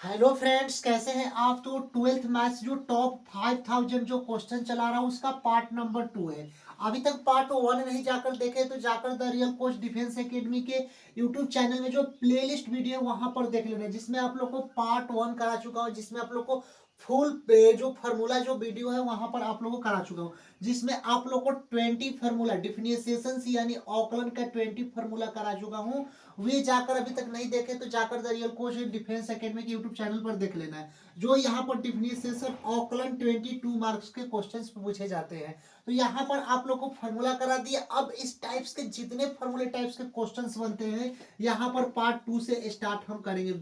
Hello friends, कैसे हैं आप। तो ट्वेल्थ मैथ्स जो टॉप 5000 जो क्वेश्चन चला रहा हूँ उसका पार्ट नंबर 2 है। अभी तक पार्ट 1 नहीं जाकर देखे तो जाकर the real coach defence academy के यूट्यूब चैनल में जो प्लेलिस्ट वीडियो है वहां पर देख लेना, जिसमें आप लोग को पार्ट 1 करा चुका हूँ, जिसमें आप लोग को फुल जो फार्मूला जो वीडियो है वहां पर आप लोग को करा चुका हूँ, जिसमें आप लोग को 20 फार्मूला डिफिनिशिएशन यानी औकलन का 20 फार्मूला करा चुका हूँ। वे जाकर अभी तक नहीं देखे तो जाकर the real coach defence academy के यूट्यूब चैनल पर देख लेना है। जो यहाँ पर डिफिनिशिएशन औकलन 22 मार्क्स के क्वेश्चंस पूछे जाते हैं। तो यहाँ पर आप लोग को फार्मूला करा दिया। अब इस टाइप्स के जितने फार्मूले टाइप्स के क्वेश्चंस बनते हैं यहाँ पर पार्ट 2 से स्टार्ट हम करेंगे।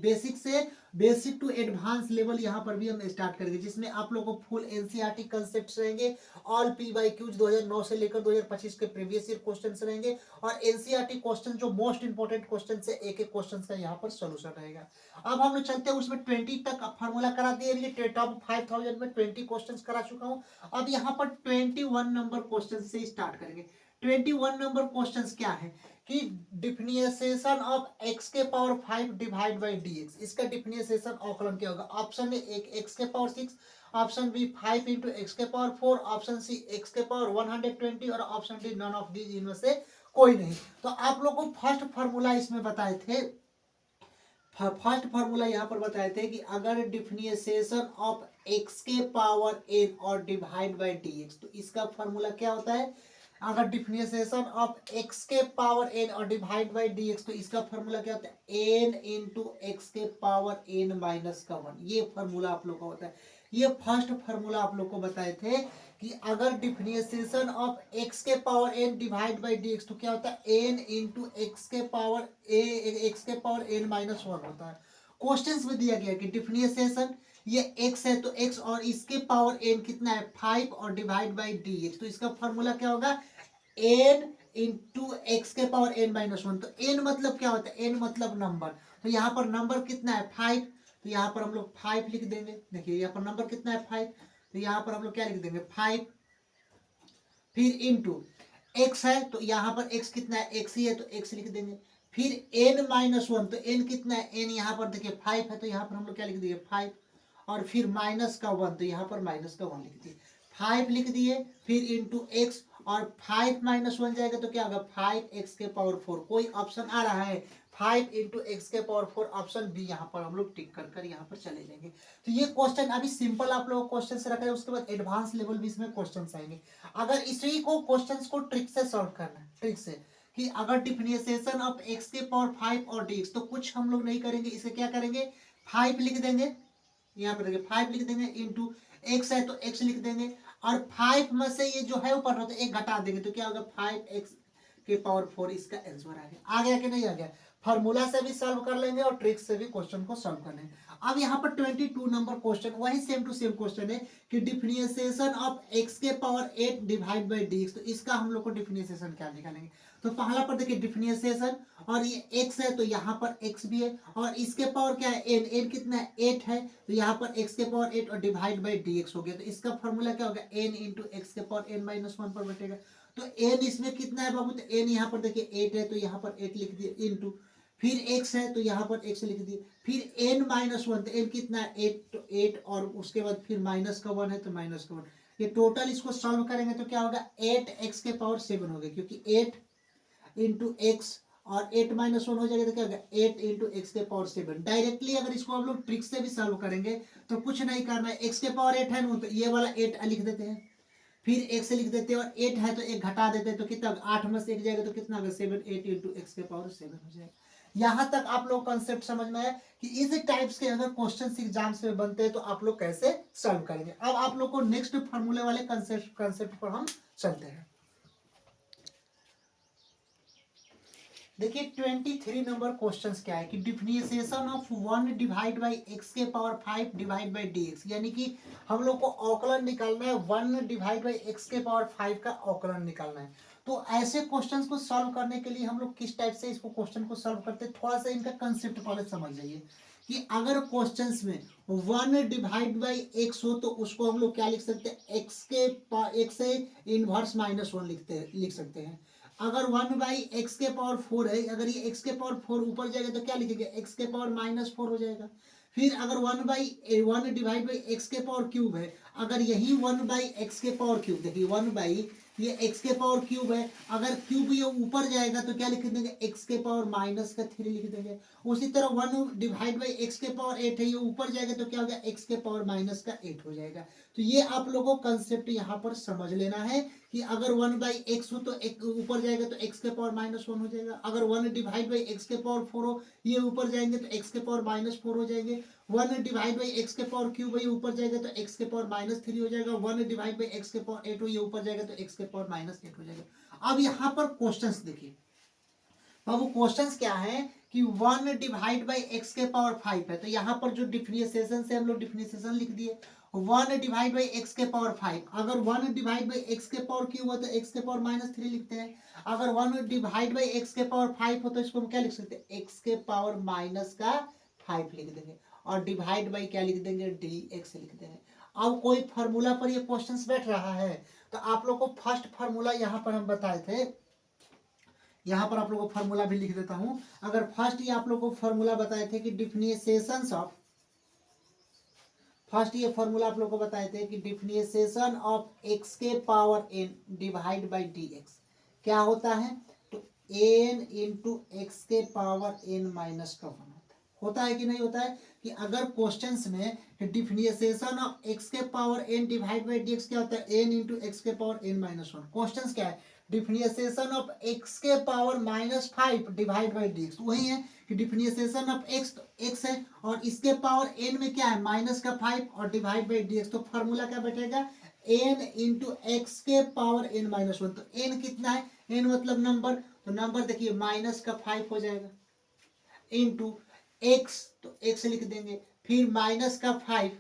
बेसिक टू एडवांस लेवल यहाँ पर भी हम स्टार्ट करेंगे, जिसमें आप लोग को फुल एनसीईआरटी कंसेप्ट रहेंगे। ऑल पी वाई क्यूज 2009 से लेकर 2025 के प्रीवियस ईयर क्वेश्चंस रहेंगे और एनसीईआरटी क्वेश्चन जो मोस्ट इंपोर्टेंट क्वेश्चन से एक एक क्वेश्चन का यहाँ पर सोल्यूशन रहेगा। अब हम लोग चलते हैं उसमें 20 तक फार्मूला करा दिए। टॉप 5000 में 20 क्वेश्चंस करा चुका हूँ। अब यहाँ पर 21 नंबर क्वेश्चन से स्टार्ट करेंगे। 21 नंबर क्वेश्चंस क्या है कि डिफिनिशिएशन ऑफ x के पावर 5 डिवाइड बाय dx। इसका डिफिनिशिएशन औकलन क्या होगा। ऑप्शन ए एक x के power 6, option B 5 into x के पावर 4, ऑप्शन सी एक्स के पावर 120 और option D none of these इनमें से कोई नहीं। तो आप लोग को फर्स्ट फार्मूला इसमें बताए थे। फर्स्ट फार्मूला यहाँ पर बताए थे कि अगर डिफिनिशिएशन ऑफ एक्स के पावर एन और डिवाइड बाय डीएक्स, तो इसका फार्मूला क्या होता है। अगर डिफिनिशिएशन ऑफ एक्स के पावर एन और डिवाइड बाय डीएक्स, तो इसका फार्मूला क्या होता है एन इंटू एक्स के पावर एन माइनस का 1। ये फार्मूला आप लोग का होता है। ये फर्स्ट फार्मूला आप लोग को बताए थे कि अगर डिफिनिशिएशन ऑफ एक्स के power n divide by d x, तो क्या होता है एन इंटू एक्स के पावर एन माइनस 1 होता है। क्वेश्चंस में दिया गया कि डिफिनिशिएशन ये x है तो x और इसके पावर n कितना है 5 और डिवाइड बाई डी एक्स, तो इसका फॉर्मूला क्या होगा n इंटू एक्स के पावर n माइनस 1। तो n मतलब क्या होता है n मतलब नंबर। तो यहाँ पर नंबर कितना है 5, तो यहाँ पर हम लोग 5 लिख देंगे। देखिए यहाँ पर नंबर कितना है 5, तो यहाँ पर हम लोग क्या लिख देंगे 5, फिर इंटू एक्स है तो यहाँ पर एक्स कितना है एक्स ही है तो एक्स लिख देंगे। फिर एन माइनस 1, तो एन कितना है एन यहाँ पर देखिए 5 है तो यहाँ पर हम लोग क्या लिख देंगे 5, और फिर माइनस का 1 तो यहाँ पर माइनस का 1 लिख दिए। 5 लिख दिए फिर इंटू एक्स, और 5 माइनस 1 जाएगा तो क्या होगा 5 एक्स के पावर 4। कोई ऑप्शन आ रहा है 5 इंटू एक्स के पावर 4, ऑप्शन बी यहाँ पर हम लोग टिक कर कर यहाँ पर चले जाएंगे। तो ये क्वेश्चन अभी सिंपल आप लोग क्वेश्चन से रखा है, उसके बाद एडवांस लेवल भी इसमें क्वेश्चन आएंगे। अगर इसी को क्वेश्चंस को ट्रिक से सॉल्व करना है, ट्रिक से कि अगर डिफिनिशिएशन ऑफ एक्स के पावर 5 और डीएक्स, तो कुछ हम लोग नहीं करेंगे, इसे क्या करेंगे 5 लिख देंगे। यहाँ पे देखिए 5 लिख देंगे इंटू एक्स है तो एक्स लिख देंगे, और 5 में से ये जो है ऊपर होता है एक घटा देंगे तो क्या होगा 5x के पावर 4। इसका आंसर आ गया कि नहीं आ गया। फार्मूला से भी सॉल्व कर लेंगे और ट्रिक से भी क्वेश्चन को सॉल्व कर लेंगे। अब यहाँ पर 22 नंबर क्वेश्चन वही सेम टू सेम क्वेश्चन है कि डिफिनिशिएशन ऑफ x के पावर 8 डिवाइड बाय dx, तो इसका हम लोग को डिफिनिशिएशन क्या निकालेंगे। तो पहला पर देखिए डिफिनिशिएशन, और ये x है तो यहाँ पर x भी है, और इसके पावर क्या है n कितना है 8 है तो यहाँ पर x के पावर 8 और डिवाइड बाय dx हो गया। तो इसका फॉर्मूला क्या होगा n इंटू एक्स के पावर n माइनस 1 पर बैठेगा। तो n इसमें कितना है बाबू, तो n यहाँ पर देखिए 8 है तो यहाँ पर 8 लिख दिए इंटू, फिर x है तो यहाँ पर x लिख दिए, फिर n माइनस 1, तो n कितना है 8, तो 8 और उसके बाद फिर माइनस का 1 है तो माइनस का 1। ये टोटल इसको सॉल्व करेंगे तो क्या होगा 8x के पावर 7 होगा, क्योंकि 8 इंटू एक्स और 8 माइनस 1 हो जाएगा तो क्या होगा 8 इंटू एक्स के पावर 7। डायरेक्टली अगर इसको हम लोग ट्रिक से भी सॉल्व करेंगे तो कुछ नहीं करना है, एक्स के पावर 8 है ना तो ये वाला 8 लिख देते हैं, फिर एक्स लिख देते हैं, और 8 है तो एक घटा देते हैं तो कितना 8 में से एक जाएगा तो कितना होगा 7, 8 इंटू एक्स के पावर 7 हो जाएगा। यहाँ तक आप लोग कंसेप्ट समझ में आया कि इस टाइप्स के अगर क्वेश्चन एग्जाम्स में बनते हैं तो आप लोग कैसे सॉल्व करेंगे। अब आप लोग को नेक्स्ट फॉर्मूले वाले कंसेप्ट पर हम चलते हैं। देखिए 23 नंबर क्वेश्चन क्या है कि डिफिनिशिएशन ऑफ 1 डिवाइड बाई एक्स के power 5 divide by d x, यानी कि हम लोग को औकलन निकालना है 1 डिवाइड बाई एक्स के पावर 5 का औकलन निकालना है। तो ऐसे क्वेश्चंस को सॉल्व करने के लिए हम लोग किस टाइप से इसको क्वेश्चन को सॉल्व करते हैं, थोड़ा सा इनका कंसेप्ट पहले समझ जाइए कि अगर क्वेश्चंस में 1 डिवाइड बाई एक्स हो तो उसको हम लोग क्या लिख सकते हैं एक्स से इनवर्स माइनस 1 लिख सकते हैं। अगर 1 बाई एक्स के पावर 4 है, अगर ये एक्स के पावर 4 ऊपर जाएगा तो क्या लिखेंगे एक्स के पावर माइनस 4 हो जाएगा। फिर अगर 1/(1)/x² है, अगर यही 1/x², देखिए 1 ये x³ है, अगर क्यूब ये ऊपर जाएगा तो क्या लिख देंगे, x⁻³ लिख देंगे। उसी तरह 1/(x⁸ है, ये ऊपर जाएगा तो क्या हो गया, x⁻⁸ हो जाएगा। तो ये आप लोगों को कंसेप्ट यहाँ पर समझ लेना है कि अगर 1/x हो तो ऊपर जाएगा तो x⁻⁻1 हो जाएगा, अगर 1/(x⁴ हो ये ऊपर जाएंगे तो x⁻⁻4 हो जाएंगे, 1/(x⁵ ये ऊपर जाएगा तो x⁻⁻3 हो जाएगा, 1/(x⁸ हो ये ऊपर जाएगा तो x⁻⁻8 हो जाएगा। अब यहाँ पर क्वेश्चंस देखिए, अब वो क्वेश्चंस क्या है कि 1/(x⁵ है, तो यहाँ पर जो डिफरेंशिएशन से हम लोग डिफरेंशिएशन लिख दिए 1/(x⁵, अगर 1/(x⁴ हो तो x⁻⁻3 लिखते हैं, अगर 1/(x⁵ हो तो इसको हम क्या लिख सकते हैं, x⁻⁻5 लिख देंगे, और डिवाइड बाई क्या लिख देंगे, dx लिख देंगे। अब कोई फार्मूला पर ये क्वेश्चंस बैठ रहा है, तो आप लोग को फर्स्ट फार्मूला यहाँ पर हम बताए थे, यहाँ पर आप लोगों को फार्मूला भी लिख देता हूं। अगर फर्स्ट ये आप लोग को फार्मूला बताए थे कि डिफरेंशिएशन ऑफ, फर्स्ट ये फार्मूला आप लोग को बताए थे कि differentiation of x⁻n divide by dx क्या होता है, तो n इंटू x⁻n-1 होता है कि नहीं होता है, कि अगर क्वेश्चंस में differentiation of x⁻n divide by dx क्या होता है, n इंटू x⁻n-1। क्वेश्चंस क्या है, differentiation of x⁻⁻5 divide by dx, वही है कि डिफरेंशिएशन ऑफ x है और इसके पावर n में क्या है, -5 और डिवाइड बाई dx, तो फार्मूला क्या बैठेगा, n इंटू x⁻n-1। तो n कितना है, n मतलब नंबर, तो नंबर देखिए -5 हो जाएगा, इंटू x, तो x लिख देंगे, फिर -5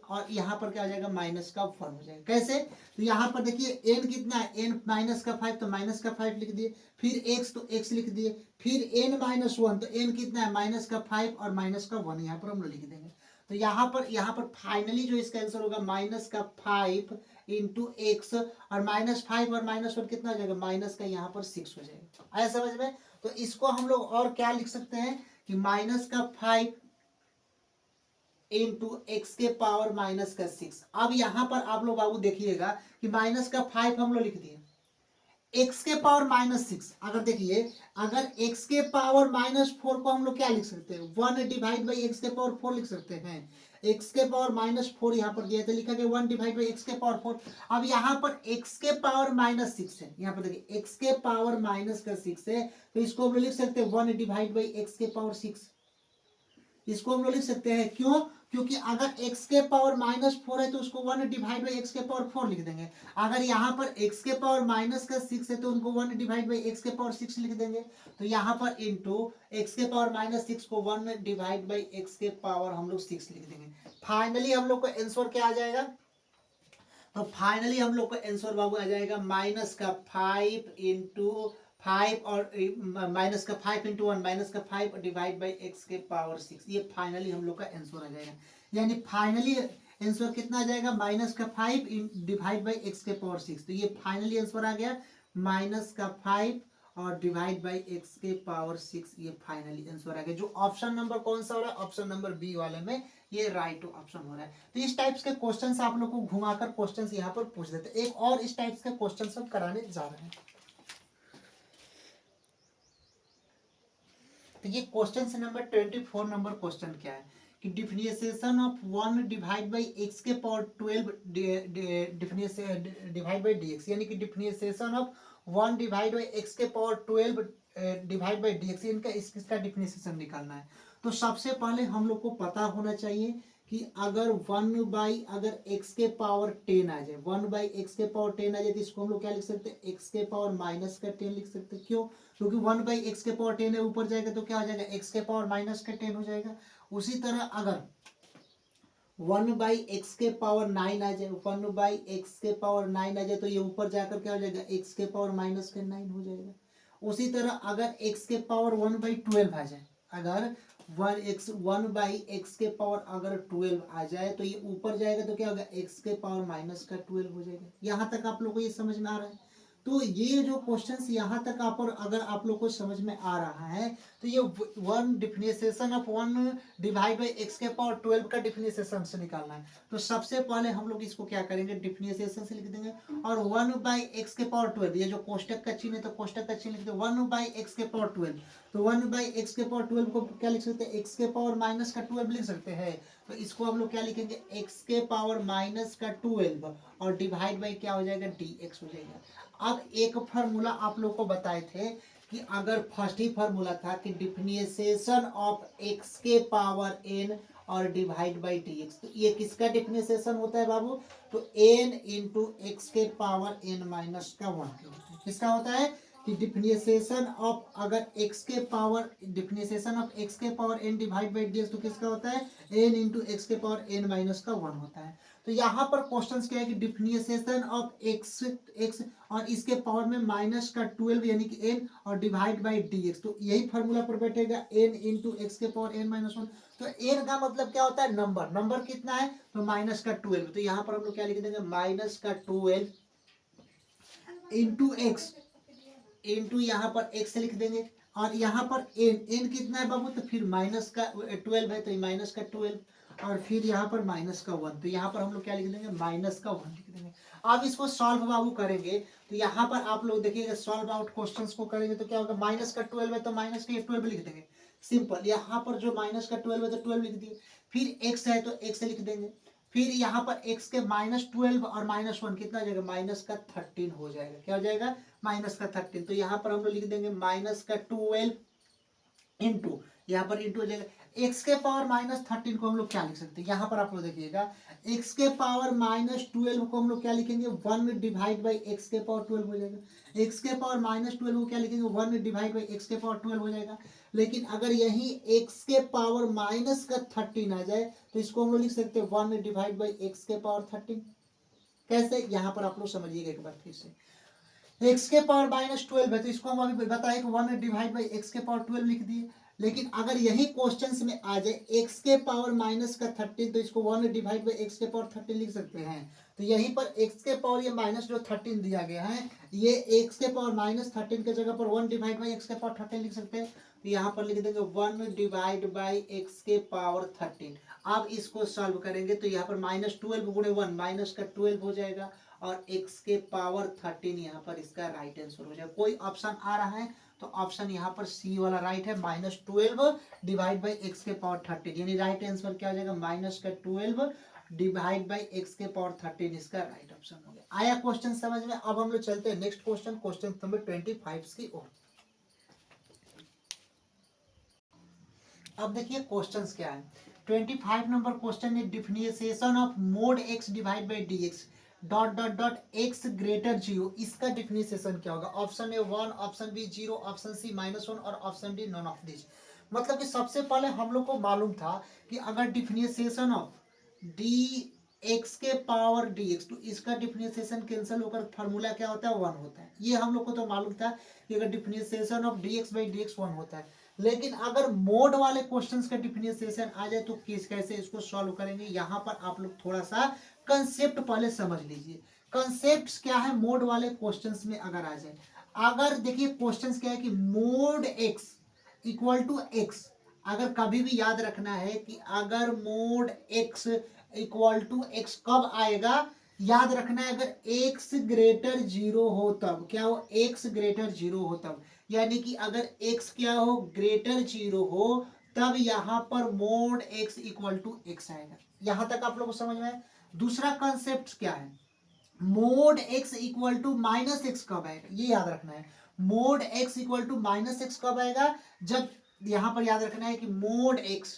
और यहाँ पर क्या हो जाएगा, -1 हो जाएगा। कैसे, तो यहाँ पर देखिए n कितना है, n -5 तो -5 लिख दिए, फिर x तो x लिख दिए, फिर n-1 तो n कितना है, -5 और -1 यहाँ पर हम लोग लिख देंगे। तो यहाँ पर फाइनली जो इसका आंसर होगा -5 इंटू एक्स, और -5 और -1 कितना हो जाएगा, यहाँ पर 6 हो जाएगा। आया समझ में। तो इसको हम लोग और क्या लिख सकते हैं कि -5 इंटू x⁻⁻6। अब यहाँ पर आप लोग बाबू देखिएगा कि -5 हम लोग लिख दिए, x⁻⁻6, अगर देखिए अगर x⁻⁻4 को हम लोग क्या लिख सकते हैं, 1 डिवाइड बाई x⁻4 लिख सकते हैं, x⁻⁻4 यहाँ पर दिया था, लिखा गया 1 डिवाइड बाई x⁻4। अब यहाँ पर x⁻⁻6 है, यहाँ पर देखिए x⁻⁻6 है, तो इसको हम लोग लिख सकते हैं 1 डिवाइड बाई x⁻6, इसको हम लोग लिख सकते हैं। क्यों, क्योंकि अगर x⁻⁻4 है तो उसको 1 डिवाइड बाई x⁻4 लिख देंगे, अगर यहाँ पर x⁻⁻6 है तो उनको 1 डिवाइड बाई x⁻6 लिख देंगे। तो यहाँ पर इंटू x⁻⁻6 को 1 डिवाइड बाई x⁻ हम लोग 6 लिख देंगे। फाइनली हम लोग को आंसर क्या आ जाएगा, तो फाइनली हम लोग को आंसर बाबू आ जाएगा -5 इंटू 5 और -5 इंटू 1 -5 डिवाइड बाई x⁻6। ये फाइनली हम लोग का आंसर आ जाएगा, यानी फाइनली आंसर कितना आ जाएगा, -5 डिवाइड बाई x⁻6। तो ये फाइनली आंसर आ गया -5 और डिवाइड बाई x⁻6, ये फाइनली आंसर आ गया। जो ऑप्शन नंबर कौन सा हो रहा है, ऑप्शन नंबर बी वाले में ये राइट ऑप्शन हो रहा है। तो इस टाइप्स के क्वेश्चंस आप लोग को घुमाकर क्वेश्चंस यहाँ पर पूछ देते हैं। एक और इस टाइप्स के क्वेश्चंस हम कराने जा रहे हैं। तो ये क्वेश्चन नंबर 24 नंबर क्वेश्चन क्या है कि differentiation of 1 divide by x⁻12 divide by dx, यानी कि differentiation of 1 divide by x⁻12 divide by dx, इनका इसका डिफरेंशिएशन निकालना है। तो सबसे पहले हम लोग को पता होना चाहिए कि अगर 1 बाई अगर x⁻10 आ जाए, 1 बाई x⁻10 आ जाए तो इसको हम लोग क्या लिख सकते हैं, x⁻−10 लिख सकते हैं। क्यों, क्योंकि 1 बाई x⁻10 है, ऊपर जाएगा तो क्या हो जाएगा, x⁻−10 हो जाएगा। उसी तरह अगर 1 बाई x⁻9 आ जाए, 1 बाई x⁻9 आ जाए तो ये ऊपर जाकर क्या हो जाएगा, x⁻−9 हो जाएगा। उसी तरह अगर x⁻1 बाई 12 आ जाए, अगर 1 बाई x⁻अगर 12 आ जाए तो ये ऊपर जाएगा तो क्या होगा, x⁻−12 हो जाएगा। यहाँ तक आप लोग को ये समझ में आ रहा है। तो ये जो क्वेश्चंस यहाँ तक आप और अगर आप लोग को समझ में आ रहा है तो ये one definition of one divide by x के पावर 12 का डिफिनेशन से निकालना है। तो सबसे पहले हम लोग इसको क्या करेंगे, डिफिनेशन से लिख देंगे और 1/x के पावर 12, ये जो कोष्टक का चिन्ह है तो कोष्टक का चिन्ह लिख दो 1/x के पावर 12। तो 1/x के पावर 12 को क्या लिख सकते हैं, x के पावर माइनस का 12 लिख सकते हैं। तो इसको हम लोग क्या लिखेंगे, x के पावर माइनस का 12 और डिवाइड बाई क्या हो जाएगा, dx हो जाएगा। अब एक फार्मूला आप लोग को बताए थे कि अगर फर्स्ट ही फार्मूला था कि डिफरेंशिएशन ऑफ x के पावर n और डिवाइड बाई dx, तो ये किसका डिफरेंशिएशन होता है बाबू, तो n इंटू एक्स के पावर n माइनस का 1 किसका होता है कि डिफरेंशिएशन ऑफ अगर x के पावर डिफरेंशिएशन ऑफ x के power n divide by dx तो किसका होता है, n इंटू एक्स के पावर n माइनस का 1 होता है। तो यहाँ पर क्वेश्चन क्या है कि डिफरेंशिएशन ऑफ x और इसके पावर में माइनस का 12 यानी कि n और डिवाइड बाई dx, तो यही फार्मूला पर बैठेगा n इंटू एक्स के पावर n माइनस 1। तो n का मतलब क्या होता है, नंबर, नंबर कितना है तो माइनस का 12। तो यहाँ पर हम लोग क्या लिख देंगे, माइनस का 12 इंटू एक्स इंटू यहाँ पर x लिख देंगे और यहाँ पर n कितना है बाबू, तो फिर माइनस का 12 है तो माइनस का 12 और फिर यहाँ पर माइनस का 1, तो यहाँ पर हम लोग क्या लिख देंगे, माइनस का 1 लिख देंगे। अब इसको सॉल्व बाबू करेंगे तो यहाँ पर आप लोग देखिएगा सॉल्व आउट क्वेश्चंस को करेंगे तो क्या होगा, माइनस का 12 है तो माइनस का 12 लिख देंगे, सिंपल। यहाँ पर जो माइनस का 12 है तो 12 लिख दिए, फिर x है तो x लिख देंगे, फिर यहाँ पर x के -12 और -1 कितना हो जाएगा, माइनस का 13 हो जाएगा। क्या हो जाएगा, माइनस का 13। तो यहाँ पर हम लोग लिख देंगे माइनस का 12 इंटू, यहाँ पर इंटू हो जाएगा x के पावर -13 को हम लोग क्या लिख सकते हैं, यहाँ पर आप लोग देखिएगा x के पावर -12 को हम लोग क्या लिखेंगे, 1 डिवाइड बाई एक्स के पावर 12 हो जाएगा। x के पावर -12 को क्या लिखेंगे, 1 डिवाइड बाई एक्स के पावर 12 हो जाएगा। लेकिन अगर यही x के पावर माइनस का 13 आ जाए तो इसको हम लोग लिख सकते हैं 1 डिवाइड बाई एक्स के पावर 13। कैसे, यहाँ पर आप लोग समझिएगा एक बार फिर से, x के पावर -12 है तो इसको हम अभी बताए कि 1 डिवाइड बाई एक्स के पावर 12 लिख दिए। लेकिन अगर यही क्वेश्चंस में आ जाए x के पावर माइनस का 13 तो इसको 1 डिवाइड बाई एक्स के पावर 13 लिख सकते हैं। तो यहीं पर x के पावर ये माइनस जो 13 दिया गया है, ये x के पावर -13 के जगह पर 1 डिवाइड बाई एक्स के पावर 13 लिख सकते हैं। तो यहाँ पर लिख देंगे 1 डिवाइड बाई एक्स के पावर 13। अब इसको सॉल्व करेंगे तो यहाँ पर -12 गुणे 1 माइनस का 12 हो जाएगा और x के पावर 13 यहाँ पर इसका राइट आंसर हो जाएगा। कोई ऑप्शन आ रहा है तो ऑप्शन यहाँ पर सी वाला राइट है, -12 डिवाइड बाई एक्स के पावर 13, यानी राइट आंसर क्या हो जाएगा, माइनस का 12 डिवाइड बाई एक्स के पावर 13 इसका राइट ऑप्शन हो गया। आया क्वेश्चन समझ में। अब हम लोग चलते हैं नेक्स्ट क्वेश्चन, क्वेश्चन नंबर 25 की ओर। अब देखिए क्वेश्चंस क्या है, 25 नंबर क्वेश्चन है differentiation of mod x divide by dx dot dot dot x greater 0, इसका डिफरेंशिएशन क्या होगा। Option A 1, option B 0, option C -1 और option D none of this. मतलब कि सबसे पहले हम लोग को मालूम था कि अगर डिफरेंशिएशन ऑफ dx के पावर dx, तो इसका डिफरेंशिएशन कैंसिल होकर फार्मूला क्या होता है, 1 होता है। ये हम लोग को तो मालूम था कि अगर differentiation of dx by dx 1 होता है। लेकिन अगर मोड वाले क्वेश्चंस का डिफरेंशिएशन आ जाए तो किस कैसे इसको सॉल्व करेंगे, यहाँ पर आप लोग थोड़ा सा कंसेप्ट पहले समझ लीजिए। कंसेप्ट क्या है मोड वाले क्वेश्चंस में अगर आ जाए, अगर देखिए क्वेश्चंस क्या है कि mod x equal to x, अगर कभी भी याद रखना है कि अगर mod x equal to x कब आएगा, याद रखना है अगर x ग्रेटर 0 हो तब, क्या हो, x ग्रेटर 0 हो तब, यानी कि अगर x क्या हो, ग्रेटर 0 हो तब यहाँ पर mod x equal to x आएगा। यहां तक आप लोगों को समझ में है। दूसरा कंसेप्ट क्या है, mod x equal to minus x कब आएगा, ये याद रखना है। Mod x equal to minus x कब आएगा, जब यहां पर याद रखना है कि मोड x,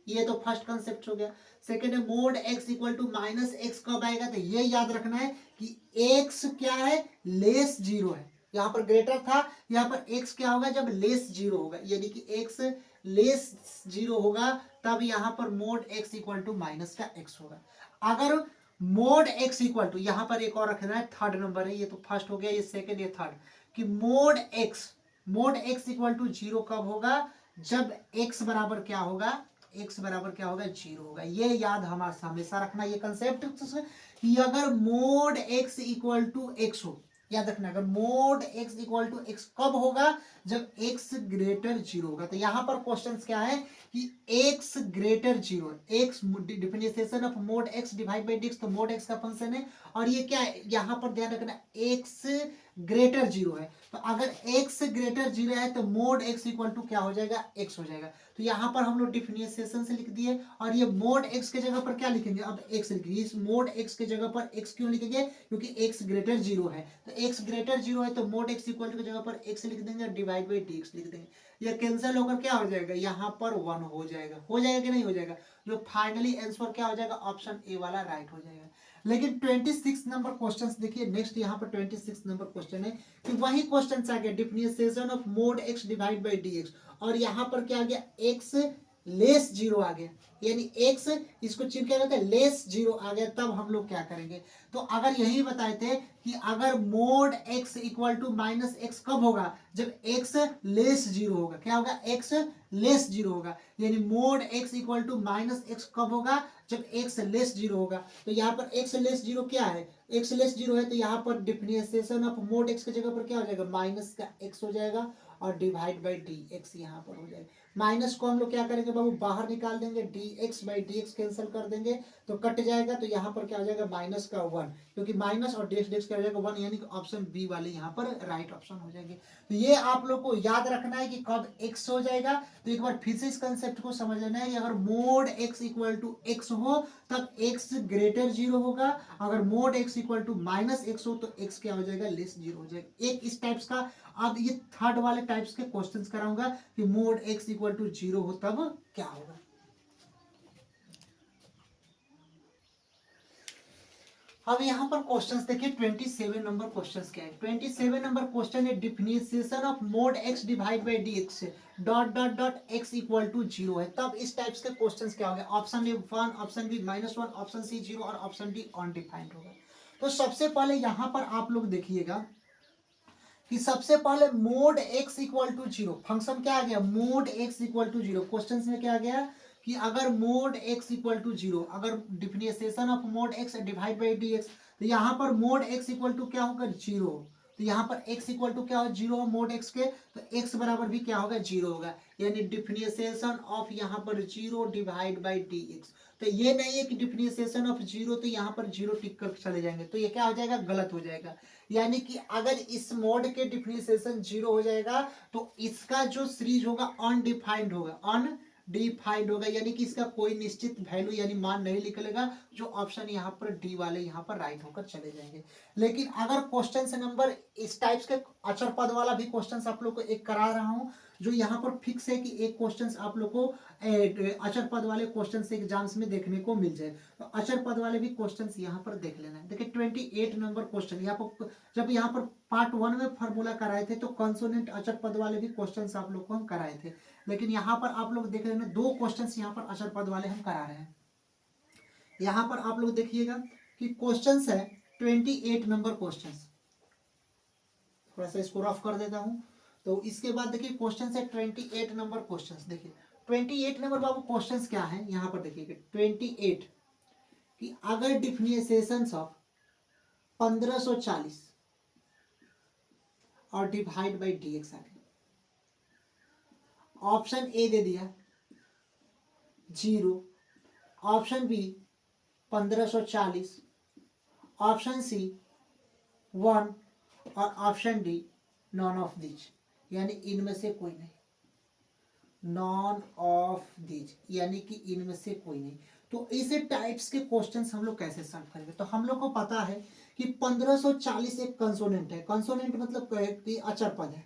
ये तो फर्स्ट कंसेप्ट हो गया। सेकेंड है mod x equal to minus x कब आएगा, तो ये याद रखना है कि x क्या है, लेस 0 है। यहाँ पर ग्रेटर था, यहाँ पर x क्या होगा, जब लेस 0 होगा, यानी कि x लेस 0 होगा तब यहाँ पर mod x equal to minus का x होगा। अगर मोड x इक्वल टू, यहाँ पर एक और रखना है, थर्ड नंबर है, ये तो फर्स्ट हो गया, ये सेकेंड, ये थर्ड, कि मोड x इक्वल टू 0 कब होगा, जब x बराबर क्या होगा, x बराबर क्या होगा, 0 होगा। ये याद हमारा हमेशा रखना ये कंसेप्ट कि अगर mod x equal to x हो याद रखना, अगर mod x equal to x कब होगा, जब x ग्रेटर जीरो होगा। तो यहाँ पर क्वेश्चन क्या है कि x greater zero, x differentiation of mod x divide by dx, तो मोड x का फंक्शन है, और ये क्या है, यहाँ पर ध्यान रखना x ग्रेटर जीरो है। तो अगर x ग्रेटर जीरो है तो मोड x इक्वल टू क्या हो जाएगा, x हो जाएगा। तो यहाँ पर हम लोग डिफरेंशिएशन से लिख दिए, और ये मोड x के जगह पर क्या लिखेंगे, अब x लिखेंगे। इस मोड x के जगह पर x क्यों लिखेंगे, क्योंकि x ग्रेटर जीरो है। तो x ग्रेटर जीरो है तो मोड x इक्वल टू की जगह पर x लिख देंगे और डिवाइड बाई dx लिख देंगे। ये कैंसिल होकर क्या हो जाएगा, यहाँ पर 1 हो जाएगा। हो जाएगा कि नहीं हो जाएगा, जो फाइनली आंसर क्या हो जाएगा, ऑप्शन ए वाला राइट हो जाएगा। लेकिन 26 नंबर क्वेश्चन देखिए, नेक्स्ट यहाँ पर 26 नंबर क्वेश्चन है कि वही क्वेश्चन आ गया, differentiation of mod x divide by dx, और यहाँ पर क्या आ गया, x लेस जीरो आ गया, यानी x इसको चिन्ह क्या कहते हैं, लेस जीरो आ गया। तब हम लोग क्या करेंगे, तो अगर यही बताए थे कि अगर mod x equal to minus x कब होगा, जब x लेस जीरो होगा। क्या होगा, x लेस जीरो होगा, यानी mod x equal to minus x कब होगा, जब x लेस जीरो होगा। तो यहाँ पर x लेस जीरो क्या है, x लेस जीरो है, तो यहाँ पर डिफरेंशिएशन ऑफ मोड x की जगह पर क्या हो जाएगा, माइनस का x हो जाएगा, और डिवाइड बाई डी एक्स यहाँ पर हो जाएगा। माइनस को हम लोग क्या करेंगे बाबू, बाहर निकाल देंगे, D x by d x cancel कर देंगे तो कट जाएगा। तो यहाँ पर क्या हो जाएगा, माइनस का 1, क्योंकि माइनस और डेक्स डेक्स क्या हो जाएगा 1, यानी कि ऑप्शन बी वाले यहाँ पर राइट ऑप्शन हो जाएंगे। तो ये आप लोग को याद रखना है कि कब एक्स हो जाएगा। तो एक बार फिर से इस कंसेप्ट को समझ लेना है कि अगर mod x equal to x हो तब एक्स ग्रेटर जीरो होगा, अगर mod x equal to minus x हो तो एक्स क्या हो जाएगा, लेस जीरो हो जाएगा। एक इस टाइप्स का अब ये थर्ड वाले टाइप्स के क्वेश्चंस कराऊंगा कि mod x equal to zero हो तब क्या होगा। अब यहाँ पर क्वेश्चंस देखिए, 27 नंबर क्वेश्चंस क्या है। 27 नंबर क्वेश्चन है differentiation of mod x divide by dx dot dot dot x equal to zero है। तब इस टाइप्स के क्वेश्चंस क्या होंगे, option A 1, option B -1, option C 0 और ऑप्शन डी अनडिफाइंड होगा। तो सबसे पहले यहाँ पर आप लोग देखिएगा कि सबसे पहले mod x equal to zero, function क्या आ गया, mod x equal to zero. Question में क्या आ गया कि अगर mod x equal to zero, अगर differentiation of mod x divide by d x, तो यहाँ पर मोड x इक्वल टू क्या होगा, जीरो। तो यहाँ पर x इक्वल टू क्या हो, जीरो मोड x के, तो x बराबर भी क्या होगा, जीरो होगा, यानी डिफरेंशिएशन ऑफ यहाँ पर zero divide by d x. तो ये नहीं है कि डिफरेंशिएशन ऑफ जीरो तो यहाँ पर जीरो टिक कर चले जाएंगे, तो ये क्या हो जाएगा, गलत हो जाएगा। यानी कि अगर इस मोड के डिफरेंशिएशन जीरो हो जाएगा तो इसका जो सीरीज होगा अनडिफाइंड होगा, अनडिफाइंड होगा, यानी कि इसका कोई निश्चित वैल्यू यानी मान नहीं निकलेगा। जो ऑप्शन यहाँ पर डी वाले यहाँ पर राइट होकर चले जाएंगे। लेकिन अगर क्वेश्चन नंबर इस टाइप्स के अचर पद वाला भी क्वेश्चन आप लोग को एक करा रहा हूँ, जो यहाँ पर फिक्स है कि एक क्वेश्चन आप लोग को अचर पद वाले क्वेश्चन से एग्जाम्स में देखने को मिल जाए। तो अचर पद वाले भी क्वेश्चंस यहाँ पर देख लेना है। देखिए 28 नंबर क्वेश्चन यहाँ पर, जब यहाँ पर पार्ट 1 में फार्मूला कराए थे तो कंसोनेंट अचर पद वाले भी क्वेश्चंस आप लोग को हम कराए थे, लेकिन यहाँ पर आप लोग देख लेना, दो क्वेश्चंस यहाँ पर अचर पद वाले हम करा रहे हैं। यहाँ पर आप लोग देखिएगा कि क्वेश्चंस है 28 नंबर क्वेश्चंस, थोड़ा सा इसको रफ कर देता हूँ। तो इसके बाद देखिए क्वेश्चन है 28 नंबर क्वेश्चंस। देखिए 28 नंबर बाबू क्वेश्चंस क्या है, यहाँ पर देखिए 28 कि अगर डिफरेंशिएशन ऑफ 1540 और डिवाइड बाई डी एक्स आ गया, ऑप्शन ए दे दिया 0, ऑप्शन बी 1540, ऑप्शन सी 1 और option D none of these, यानी इनमें से कोई नहीं, नॉन ऑफ दीज यानी कि इनमें से कोई नहीं। तो इस टाइप्स के क्वेश्चंस हम लोग कैसे सॉल्व करेंगे, तो हम लोग को पता है कि 1540 एक कंसोनेंट है। कंसोनेंट मतलब कि अचर पद है।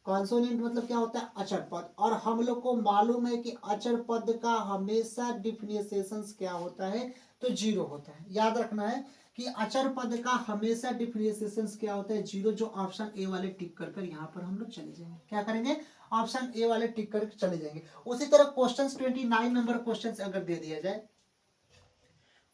कंसोनेंट मतलब क्या होता है, अचर पद, और हम लोग को मालूम है कि अचर पद का हमेशा डिफरेंशिएशन क्या होता है, तो जीरो होता है। याद रखना है कि अचर पद का हमेशा डिफरेंशिएशन क्या होता है, जीरो, जो ऑप्शन ए वाले टिक कर कर यहाँ पर हम लोग चले जाएंगे। क्या करेंगे, ऑप्शन ए वाले टिक कर चले जाएंगे। उसी तरह क्वेश्चन 29 नंबर क्वेश्चन अगर दे दिया जाए,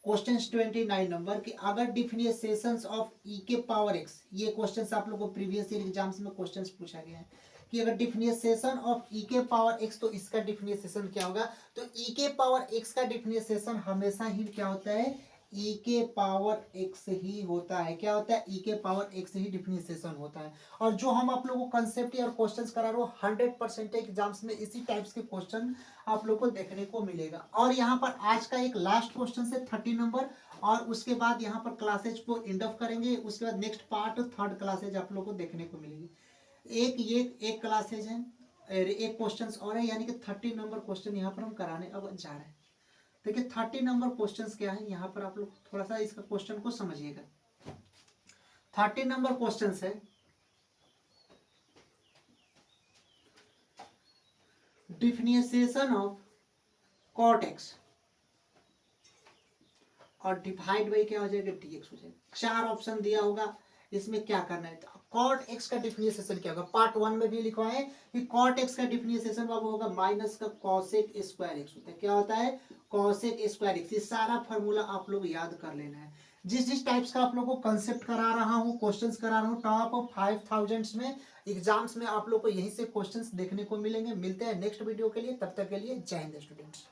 क्वेश्चन 29 नंबर कि अगर डिफरेंशिएशन ऑफ ई के पावर एक्स, ये क्वेश्चन आप लोगों को प्रीवियस ईयर एग्जाम्स में क्वेश्चन पूछा गया है कि अगर डिफरेंशिएशन ऑफ ई के पावर एक्स, तो इसका डिफरेंशिएशन क्या होगा, तो ई के पावर एक्स का डिफरेंशिएशन हमेशा ही क्या होता है, ई के पावर एक्स ही होता है। क्या होता है? ई के पावर एक्स ही डिफरेंशिएशन होता है। और जो हम आप लोगों को कंसेप्ट और क्वेश्चंस करा रहे हो 100% एग्जाम्स में इसी टाइप्स के क्वेश्चन आप लोग को देखने को मिलेगा। और यहाँ पर आज का एक लास्ट क्वेश्चन है 30 नंबर, और उसके बाद यहाँ पर क्लासेज को एंड ऑफ करेंगे। उसके बाद नेक्स्ट पार्ट थर्ड क्लासेज आप लोग को देखने को मिलेगी। एक क्लासेज है, एक क्वेश्चन और है, यानी कि 30 नंबर क्वेश्चन यहाँ पर हम कराने अब जा रहे हैं। देखिए 30 नंबर क्वेश्चंस क्या है, यहाँ पर आप लोग थोड़ा सा इसका क्वेश्चन को समझिएगा। 30 नंबर क्वेश्चंस है, डिफरेंशिएशन ऑफ कॉट एक्स और डिवाइड बाई क्या हो जाएगा, dx हो जाएगा। 4 ऑप्शन दिया होगा, इसमें क्या करना है। कॉट एक्स का डिफरेंशिएशन क्या होगा, पार्ट 1 में भी लिखा है कि कॉट एक्स का डिफरेंशिएशन बाबू होगा माइनस का कॉसेक स्क्वायर एक्स होता है। क्या होता है? Cosec square x. ये सारा फॉर्मूला आप लोग याद कर लेना है। जिस जिस टाइप्स का आप लोग को कंसेप्ट करा रहा हूँ, क्वेश्चंस करा रहा हूँ, टॉप 5000 में एग्जाम्स में आप लोग को यहीं से क्वेश्चंस देखने को मिलेंगे। मिलते हैं नेक्स्ट वीडियो के लिए, तब तक के लिए जय हिंद स्टूडेंट्स।